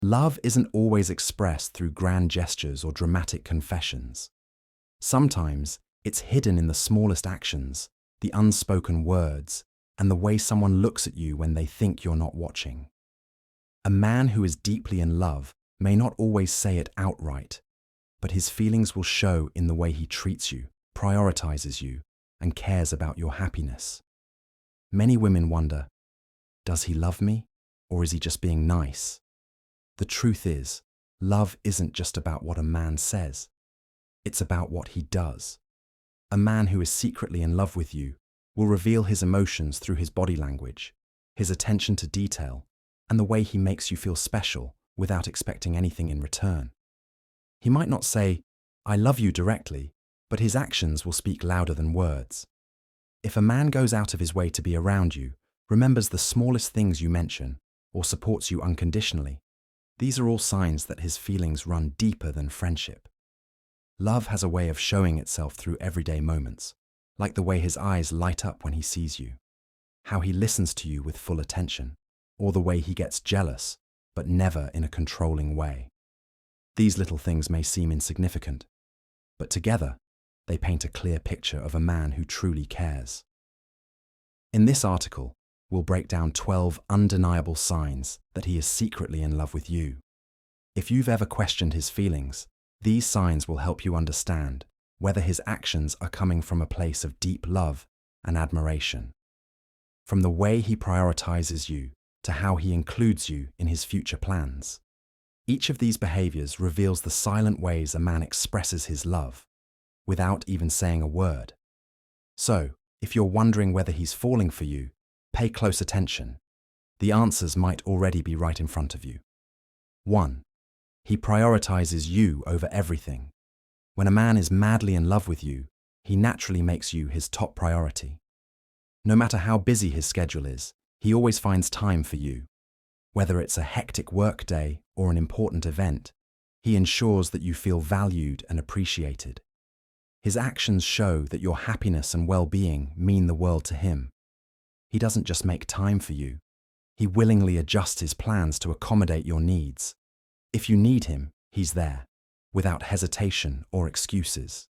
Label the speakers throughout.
Speaker 1: Love isn't always expressed through grand gestures or dramatic confessions. Sometimes it's hidden in the smallest actions, the unspoken words, and the way someone looks at you when they think you're not watching. A man who is deeply in love may not always say it outright, but his feelings will show in the way he treats you, prioritizes you, and cares about your happiness. Many women wonder, does he love me, or is he just being nice? The truth is, love isn't just about what a man says. It's about what he does. A man who is secretly in love with you will reveal his emotions through his body language, his attention to detail, and the way he makes you feel special without expecting anything in return. He might not say, "I love you" directly, but his actions will speak louder than words. If a man goes out of his way to be around you, remembers the smallest things you mention, or supports you unconditionally, these are all signs that his feelings run deeper than friendship. Love has a way of showing itself through everyday moments, like the way his eyes light up when he sees you, how he listens to you with full attention, or the way he gets jealous, but never in a controlling way. These little things may seem insignificant, but together, they paint a clear picture of a man who truly cares. In this article, we'll break down 12 undeniable signs that he is secretly in love with you. If you've ever questioned his feelings, these signs will help you understand whether his actions are coming from a place of deep love and admiration. From the way he prioritizes you to how he includes you in his future plans. Each of these behaviors reveals the silent ways a man expresses his love, without even saying a word. So, if you're wondering whether he's falling for you, pay close attention. The answers might already be right in front of you. 1. He prioritizes you over everything. When a man is madly in love with you, he naturally makes you his top priority. No matter how busy his schedule is, he always finds time for you. Whether it's a hectic work day or an important event, he ensures that you feel valued and appreciated. His actions show that your happiness and well-being mean the world to him. He doesn't just make time for you. He willingly adjusts his plans to accommodate your needs. If you need him, he's there, without hesitation or excuses.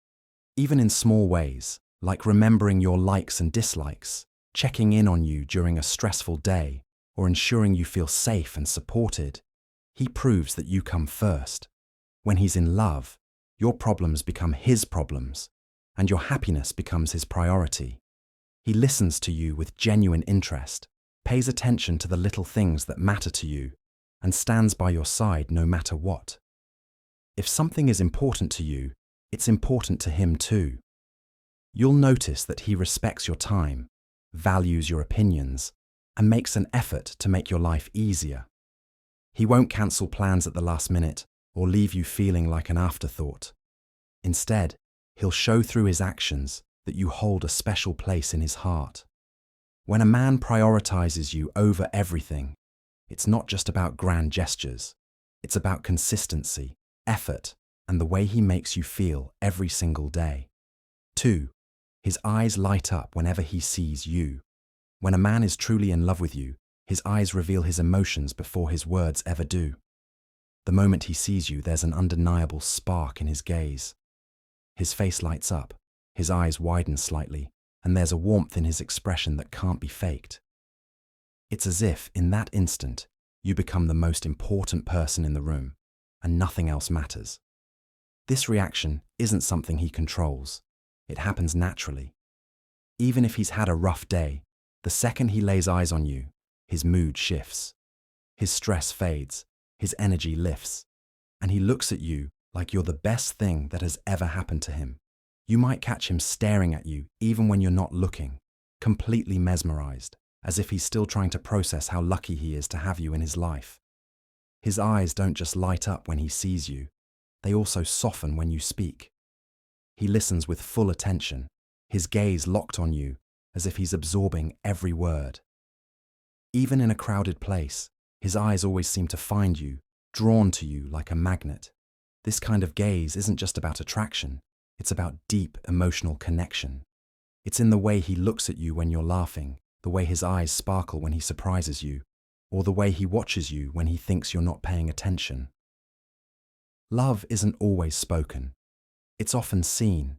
Speaker 1: Even in small ways, like remembering your likes and dislikes, checking in on you during a stressful day, or ensuring you feel safe and supported, he proves that you come first. When he's in love, your problems become his problems, and your happiness becomes his priority. He listens to you with genuine interest, pays attention to the little things that matter to you, and stands by your side no matter what. If something is important to you, it's important to him too. You'll notice that he respects your time, values your opinions, and makes an effort to make your life easier. He won't cancel plans at the last minute or leave you feeling like an afterthought. Instead, he'll show through his actions that you hold a special place in his heart. When a man prioritizes you over everything, it's not just about grand gestures. It's about consistency, effort, and the way he makes you feel every single day. 2. His eyes light up whenever he sees you. When a man is truly in love with you, his eyes reveal his emotions before his words ever do. The moment he sees you, there's an undeniable spark in his gaze. His face lights up, his eyes widen slightly, and there's a warmth in his expression that can't be faked. It's as if, in that instant, you become the most important person in the room, and nothing else matters. This reaction isn't something he controls. It happens naturally. Even if he's had a rough day, the second he lays eyes on you, his mood shifts. His stress fades, his energy lifts, and he looks at you like you're the best thing that has ever happened to him. You might catch him staring at you even when you're not looking, completely mesmerized, as if he's still trying to process how lucky he is to have you in his life. His eyes don't just light up when he sees you, they also soften when you speak. He listens with full attention, his gaze locked on you, as if he's absorbing every word. Even in a crowded place, his eyes always seem to find you, drawn to you like a magnet. This kind of gaze isn't just about attraction, it's about deep emotional connection. It's in the way he looks at you when you're laughing, the way his eyes sparkle when he surprises you, or the way he watches you when he thinks you're not paying attention. Love isn't always spoken. It's often seen,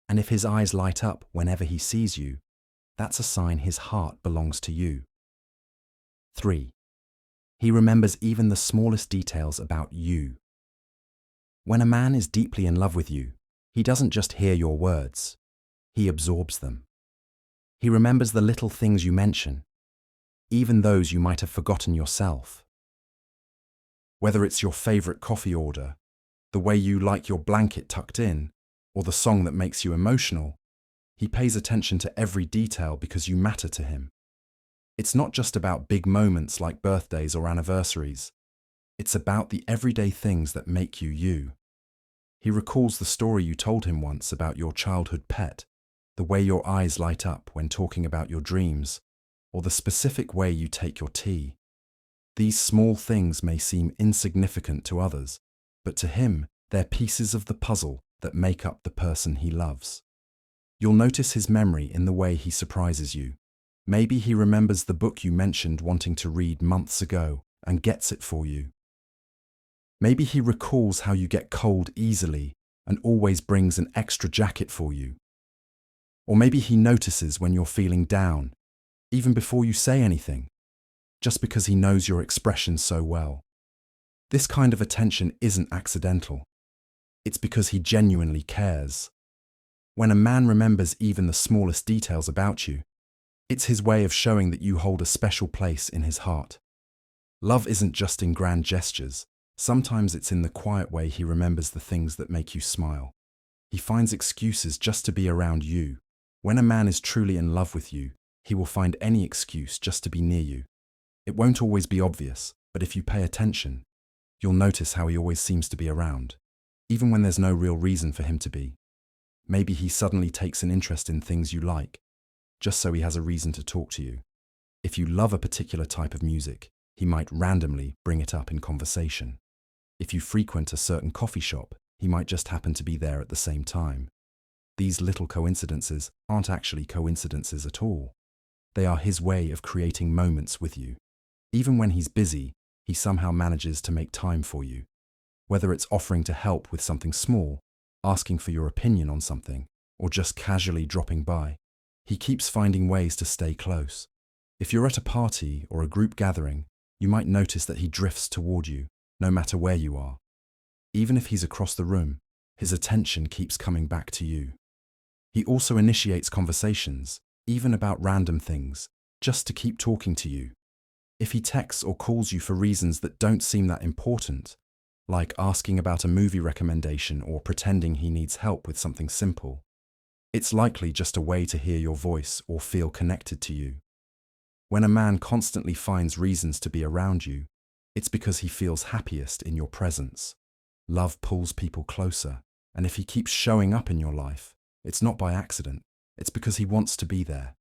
Speaker 1: and if his eyes light up whenever he sees you, that's a sign his heart belongs to you. 3. He remembers even the smallest details about you. When a man is deeply in love with you, he doesn't just hear your words, he absorbs them. He remembers the little things you mention, even those you might have forgotten yourself. Whether it's your favorite coffee order, the way you like your blanket tucked in, or the song that makes you emotional, he pays attention to every detail because you matter to him. It's not just about big moments like birthdays or anniversaries. It's about the everyday things that make you you. He recalls the story you told him once about your childhood pet, the way your eyes light up when talking about your dreams, or the specific way you take your tea. These small things may seem insignificant to others, but to him, they're pieces of the puzzle that make up the person he loves. You'll notice his memory in the way he surprises you. Maybe he remembers the book you mentioned wanting to read months ago and gets it for you. Maybe he recalls how you get cold easily and always brings an extra jacket for you. Or maybe he notices when you're feeling down, even before you say anything, just because he knows your expression so well. This kind of attention isn't accidental. It's because he genuinely cares. When a man remembers even the smallest details about you, it's his way of showing that you hold a special place in his heart. Love isn't just in grand gestures. Sometimes it's in the quiet way he remembers the things that make you smile. He finds excuses just to be around you. When a man is truly in love with you, he will find any excuse just to be near you. It won't always be obvious, but if you pay attention, you'll notice how he always seems to be around, even when there's no real reason for him to be. Maybe he suddenly takes an interest in things you like, just so he has a reason to talk to you. If you love a particular type of music, he might randomly bring it up in conversation. If you frequent a certain coffee shop, he might just happen to be there at the same time. These little coincidences aren't actually coincidences at all. They are his way of creating moments with you. Even when he's busy, he somehow manages to make time for you. Whether it's offering to help with something small, asking for your opinion on something, or just casually dropping by, he keeps finding ways to stay close. If you're at a party or a group gathering, you might notice that he drifts toward you, no matter where you are. Even if he's across the room, his attention keeps coming back to you. He also initiates conversations, even about random things, just to keep talking to you. If he texts or calls you for reasons that don't seem that important, like asking about a movie recommendation or pretending he needs help with something simple, it's likely just a way to hear your voice or feel connected to you. When a man constantly finds reasons to be around you, it's because he feels happiest in your presence. Love pulls people closer, and if he keeps showing up in your life, it's not by accident, it's because he wants to be there.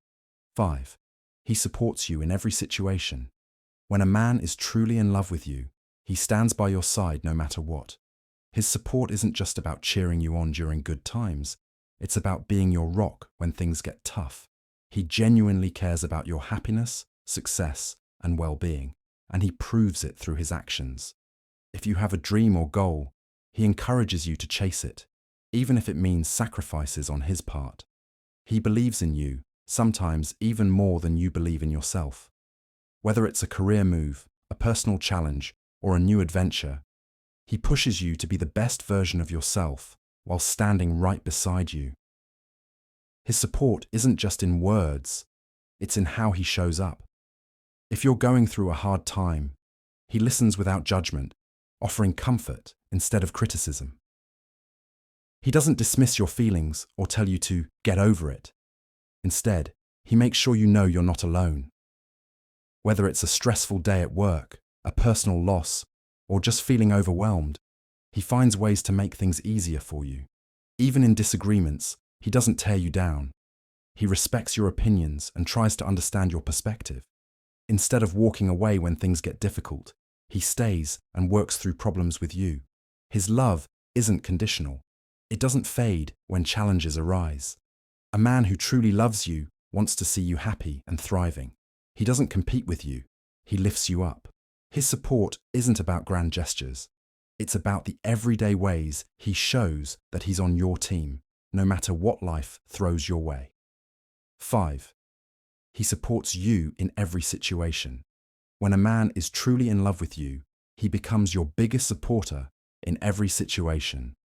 Speaker 1: 5. He supports you in every situation. When a man is truly in love with you, he stands by your side no matter what. His support isn't just about cheering you on during good times, it's about being your rock when things get tough. He genuinely cares about your happiness, success, and well-being, and he proves it through his actions. If you have a dream or goal, he encourages you to chase it, even if it means sacrifices on his part. He believes in you, sometimes even more than you believe in yourself. Whether it's a career move, a personal challenge, or a new adventure, he pushes you to be the best version of yourself while standing right beside you. His support isn't just in words, it's in how he shows up. If you're going through a hard time, he listens without judgment, offering comfort instead of criticism. He doesn't dismiss your feelings or tell you to get over it. Instead, he makes sure you know you're not alone. Whether it's a stressful day at work, a personal loss, or just feeling overwhelmed, he finds ways to make things easier for you. Even in disagreements, he doesn't tear you down. He respects your opinions and tries to understand your perspective. Instead of walking away when things get difficult, he stays and works through problems with you. His love isn't conditional. It doesn't fade when challenges arise. A man who truly loves you wants to see you happy and thriving. He doesn't compete with you. He lifts you up. His support isn't about grand gestures. It's about the everyday ways he shows that he's on your team, no matter what life throws your way. 5. He supports you in every situation. When a man is truly in love with you, he becomes your biggest supporter in every situation.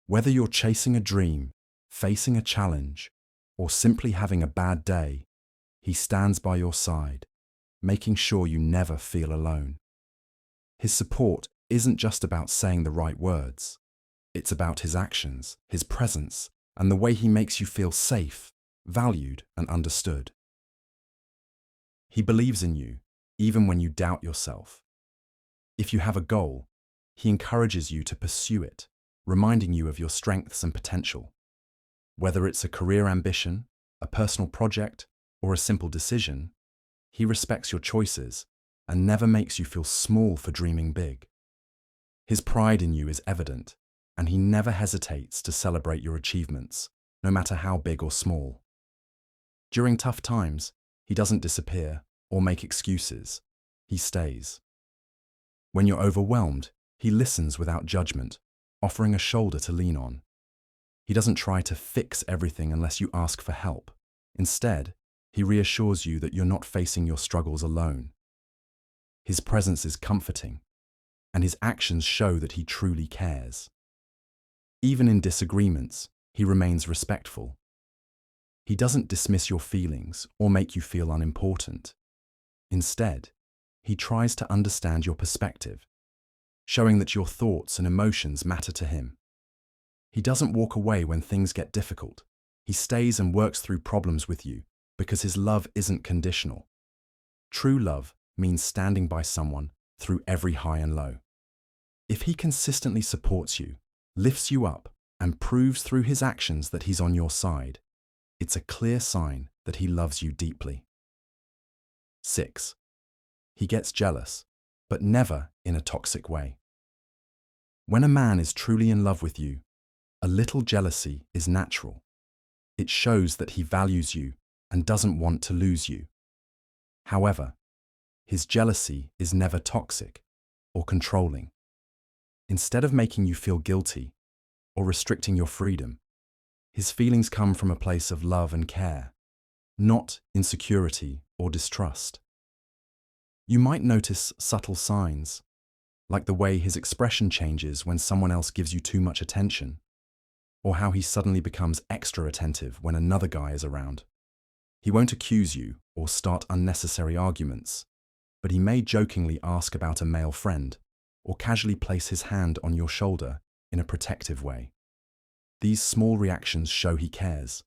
Speaker 1: Whether you're chasing a dream, facing a challenge, or simply having a bad day, he stands by your side, making sure you never feel alone. His support isn't just about saying the right words. It's about his actions, his presence, and the way he makes you feel safe, valued, and understood. He believes in you, even when you doubt yourself. If you have a goal, he encourages you to pursue it, reminding you of your strengths and potential. Whether it's a career ambition, a personal project, or a simple decision, he respects your choices and never makes you feel small for dreaming big. His pride in you is evident, and he never hesitates to celebrate your achievements, no matter how big or small. During tough times, he doesn't disappear or make excuses. He stays. When you're overwhelmed, he listens without judgment, offering a shoulder to lean on. He doesn't try to fix everything unless you ask for help. Instead, he reassures you that you're not facing your struggles alone. His presence is comforting, and his actions show that he truly cares. Even in disagreements, he remains respectful. He doesn't dismiss your feelings or make you feel unimportant. Instead, he tries to understand your perspective, showing that your thoughts and emotions matter to him. He doesn't walk away when things get difficult. He stays and works through problems with you because his love isn't conditional. True love means standing by someone through every high and low. If he consistently supports you, lifts you up, and proves through his actions that he's on your side, it's a clear sign that he loves you deeply. 6. He gets jealous, but never in a toxic way. When a man is truly in love with you, a little jealousy is natural. It shows that he values you and doesn't want to lose you. However, his jealousy is never toxic or controlling. Instead of making you feel guilty or restricting your freedom, his feelings come from a place of love and care, not insecurity or distrust. You might notice subtle signs, like the way his expression changes when someone else gives you too much attention, or how he suddenly becomes extra attentive when another guy is around. He won't accuse you or start unnecessary arguments, but he may jokingly ask about a male friend or casually place his hand on your shoulder in a protective way. These small reactions show he cares,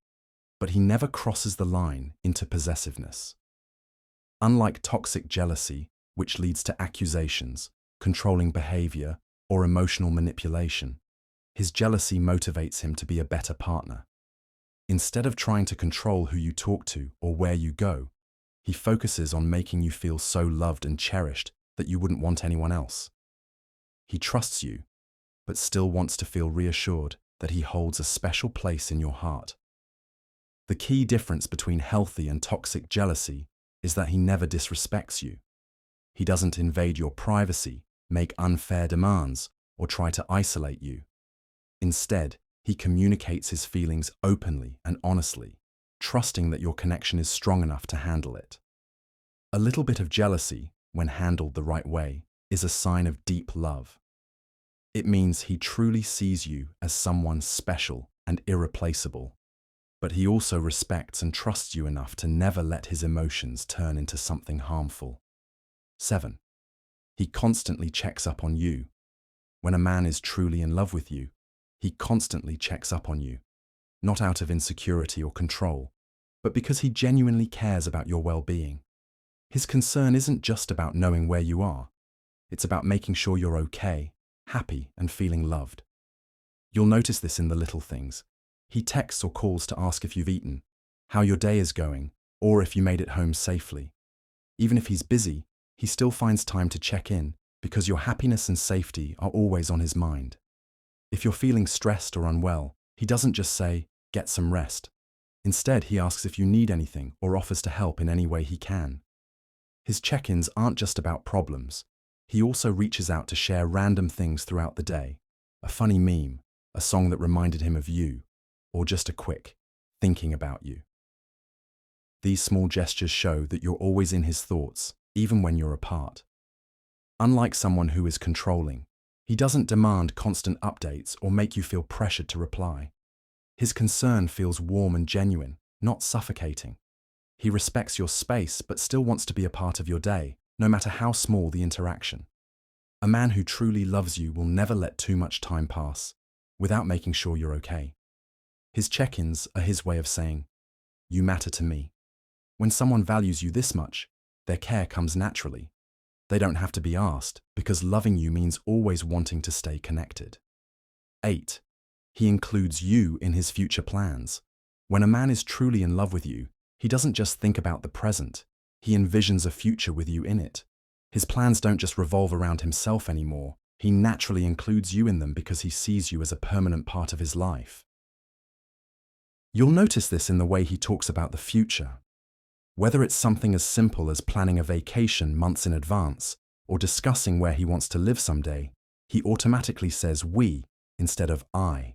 Speaker 1: but he never crosses the line into possessiveness. Unlike toxic jealousy, which leads to accusations, controlling behavior, or emotional manipulation, his jealousy motivates him to be a better partner. Instead of trying to control who you talk to or where you go, he focuses on making you feel so loved and cherished that you wouldn't want anyone else. He trusts you, but still wants to feel reassured that he holds a special place in your heart. The key difference between healthy and toxic jealousy is that he never disrespects you. He doesn't invade your privacy, make unfair demands, or try to isolate you. Instead, he communicates his feelings openly and honestly, trusting that your connection is strong enough to handle it. A little bit of jealousy, when handled the right way, is a sign of deep love. It means he truly sees you as someone special and irreplaceable, but he also respects and trusts you enough to never let his emotions turn into something harmful. 7. He constantly checks up on you. When a man is truly in love with you, he constantly checks up on you, not out of insecurity or control, but because he genuinely cares about your well-being. His concern isn't just about knowing where you are. It's about making sure you're okay, happy, and feeling loved. You'll notice this in the little things. He texts or calls to ask if you've eaten, how your day is going, or if you made it home safely. Even if he's busy, he still finds time to check in because your happiness and safety are always on his mind. If you're feeling stressed or unwell, he doesn't just say, "Get some rest." Instead, he asks if you need anything or offers to help in any way he can. His check-ins aren't just about problems. He also reaches out to share random things throughout the day. A funny meme, a song that reminded him of you, or just a quick thinking about you. These small gestures show that you're always in his thoughts, even when you're apart. Unlike someone who is controlling, he doesn't demand constant updates or make you feel pressured to reply. His concern feels warm and genuine, not suffocating. He respects your space but still wants to be a part of your day, no matter how small the interaction. A man who truly loves you will never let too much time pass without making sure you're okay. His check-ins are his way of saying, "You matter to me." When someone values you this much, their care comes naturally. They don't have to be asked, because loving you means always wanting to stay connected. 8. He includes you in his future plans. When a man is truly in love with you, he doesn't just think about the present, he envisions a future with you in it. His plans don't just revolve around himself anymore, he naturally includes you in them because he sees you as a permanent part of his life. You'll notice this in the way he talks about the future. Whether it's something as simple as planning a vacation months in advance or discussing where he wants to live someday, he automatically says we instead of I.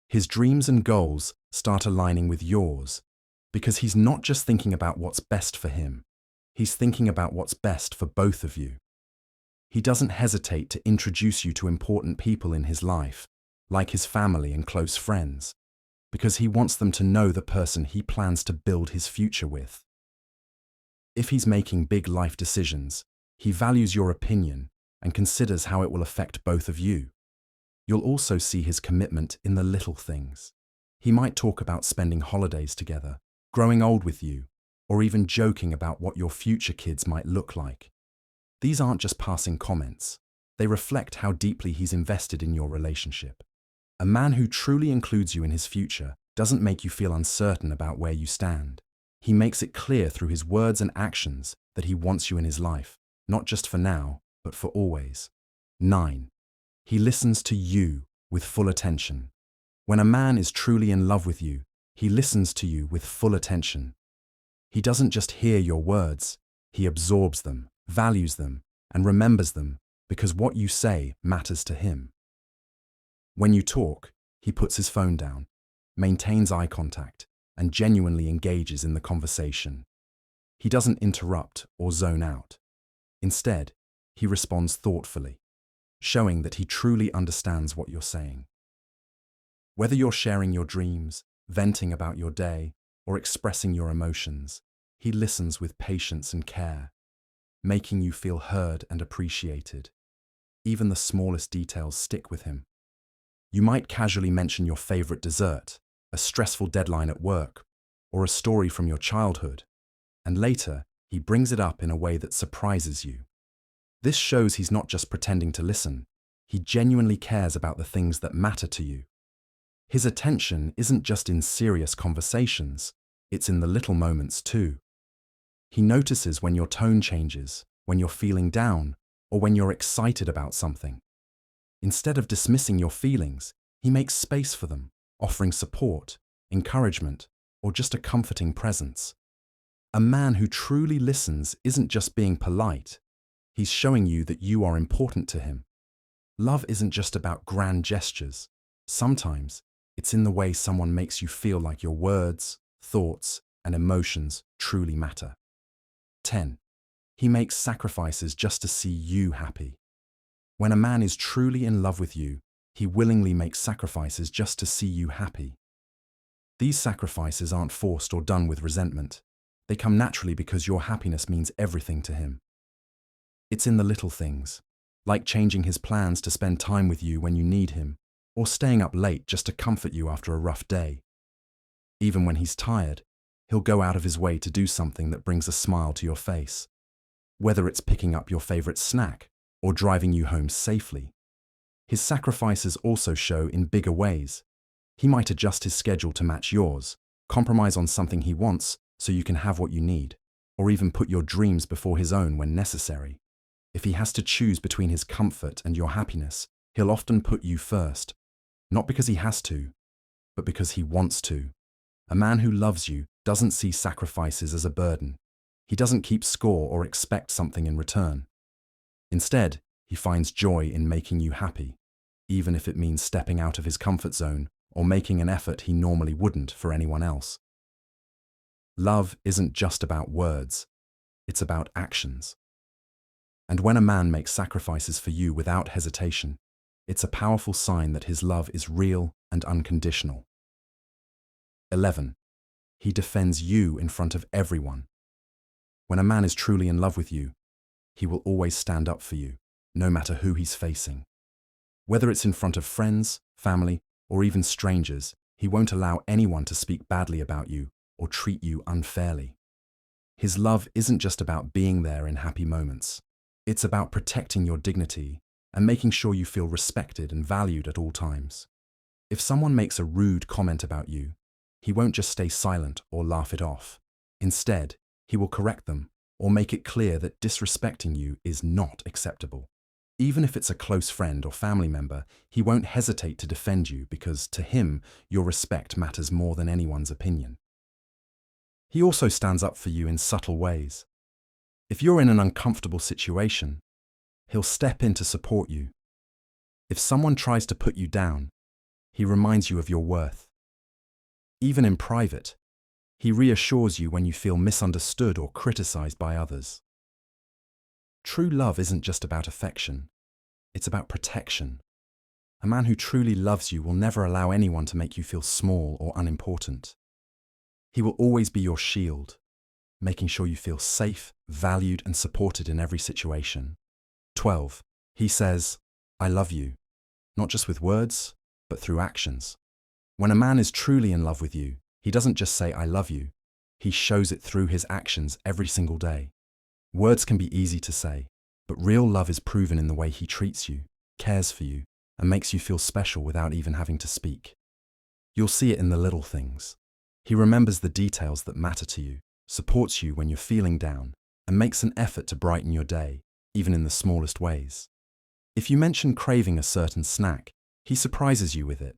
Speaker 1: His dreams and goals start aligning with yours because he's not just thinking about what's best for him, he's thinking about what's best for both of you. He doesn't hesitate to introduce you to important people in his life, like his family and close friends, because he wants them to know the person he plans to build his future with. If he's making big life decisions, he values your opinion and considers how it will affect both of you. You'll also see his commitment in the little things. He might talk about spending holidays together, growing old with you, or even joking about what your future kids might look like. These aren't just passing comments. They reflect how deeply he's invested in your relationship. A man who truly includes you in his future doesn't make you feel uncertain about where you stand. He makes it clear through his words and actions that he wants you in his life, not just for now, but for always. 9. He listens to you with full attention. When a man is truly in love with you, he listens to you with full attention. He doesn't just hear your words, he absorbs them, values them, and remembers them because what you say matters to him. When you talk, he puts his phone down, maintains eye contact, and genuinely engages in the conversation. He doesn't interrupt or zone out. Instead, he responds thoughtfully, showing that he truly understands what you're saying. Whether you're sharing your dreams, venting about your day, or expressing your emotions, he listens with patience and care, making you feel heard and appreciated. Even the smallest details stick with him. You might casually mention your favorite dessert, a stressful deadline at work, or a story from your childhood, and later he brings it up in a way that surprises you. This shows he's not just pretending to listen, he genuinely cares about the things that matter to you. His attention isn't just in serious conversations, it's in the little moments too. He notices when your tone changes, when you're feeling down, or when you're excited about something. Instead of dismissing your feelings, he makes space for them, offering support, encouragement, or just a comforting presence. A man who truly listens isn't just being polite, he's showing you that you are important to him. Love isn't just about grand gestures. Sometimes, it's in the way someone makes you feel like your words, thoughts, and emotions truly matter. 10. He makes sacrifices just to see you happy. When a man is truly in love with you, he willingly makes sacrifices just to see you happy. These sacrifices aren't forced or done with resentment. They come naturally because your happiness means everything to him. It's in the little things, like changing his plans to spend time with you when you need him, or staying up late just to comfort you after a rough day. Even when he's tired, he'll go out of his way to do something that brings a smile to your face. Whether it's picking up your favorite snack or driving you home safely. His sacrifices also show in bigger ways. He might adjust his schedule to match yours, compromise on something he wants so you can have what you need, or even put your dreams before his own when necessary. If he has to choose between his comfort and your happiness, he'll often put you first, not because he has to, but because he wants to. A man who loves you doesn't see sacrifices as a burden. He doesn't keep score or expect something in return. Instead, he finds joy in making you happy, even if it means stepping out of his comfort zone or making an effort he normally wouldn't for anyone else. Love isn't just about words, it's about actions. And when a man makes sacrifices for you without hesitation, it's a powerful sign that his love is real and unconditional. 11. He defends you in front of everyone. When a man is truly in love with you, he will always stand up for you, no matter who he's facing. Whether it's in front of friends, family, or even strangers, he won't allow anyone to speak badly about you or treat you unfairly. His love isn't just about being there in happy moments. It's about protecting your dignity and making sure you feel respected and valued at all times. If someone makes a rude comment about you, he won't just stay silent or laugh it off. Instead, he will correct them or make it clear that disrespecting you is not acceptable. Even if it's a close friend or family member, he won't hesitate to defend you because, to him, your respect matters more than anyone's opinion. He also stands up for you in subtle ways. If you're in an uncomfortable situation, he'll step in to support you. If someone tries to put you down, he reminds you of your worth. Even in private, he reassures you when you feel misunderstood or criticized by others. True love isn't just about affection, it's about protection. A man who truly loves you will never allow anyone to make you feel small or unimportant. He will always be your shield, making sure you feel safe, valued, and supported in every situation. 12. He says, "I love you," not just with words, but through actions. When a man is truly in love with you, he doesn't just say, "I love you." He shows it through his actions every single day. Words can be easy to say, but real love is proven in the way he treats you, cares for you, and makes you feel special without even having to speak. You'll see it in the little things. He remembers the details that matter to you, supports you when you're feeling down, and makes an effort to brighten your day, even in the smallest ways. If you mention craving a certain snack, he surprises you with it.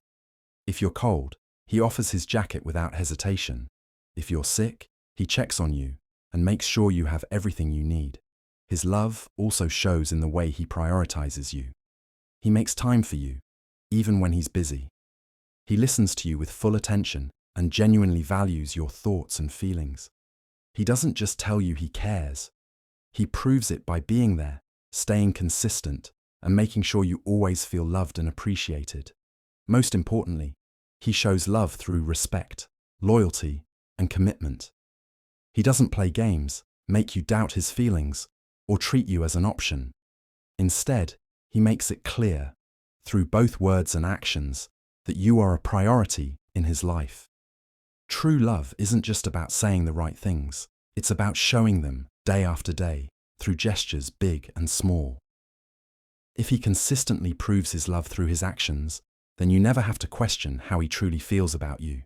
Speaker 1: If you're cold, he offers his jacket without hesitation. If you're sick, he checks on you and makes sure you have everything you need. His love also shows in the way he prioritizes you. He makes time for you, even when he's busy. He listens to you with full attention and genuinely values your thoughts and feelings. He doesn't just tell you he cares. He proves it by being there, staying consistent, and making sure you always feel loved and appreciated. Most importantly, he shows love through respect, loyalty, and commitment. He doesn't play games, make you doubt his feelings, or treat you as an option. Instead, he makes it clear, through both words and actions, that you are a priority in his life. True love isn't just about saying the right things, it's about showing them day after day, through gestures big and small. If he consistently proves his love through his actions, then you never have to question how he truly feels about you.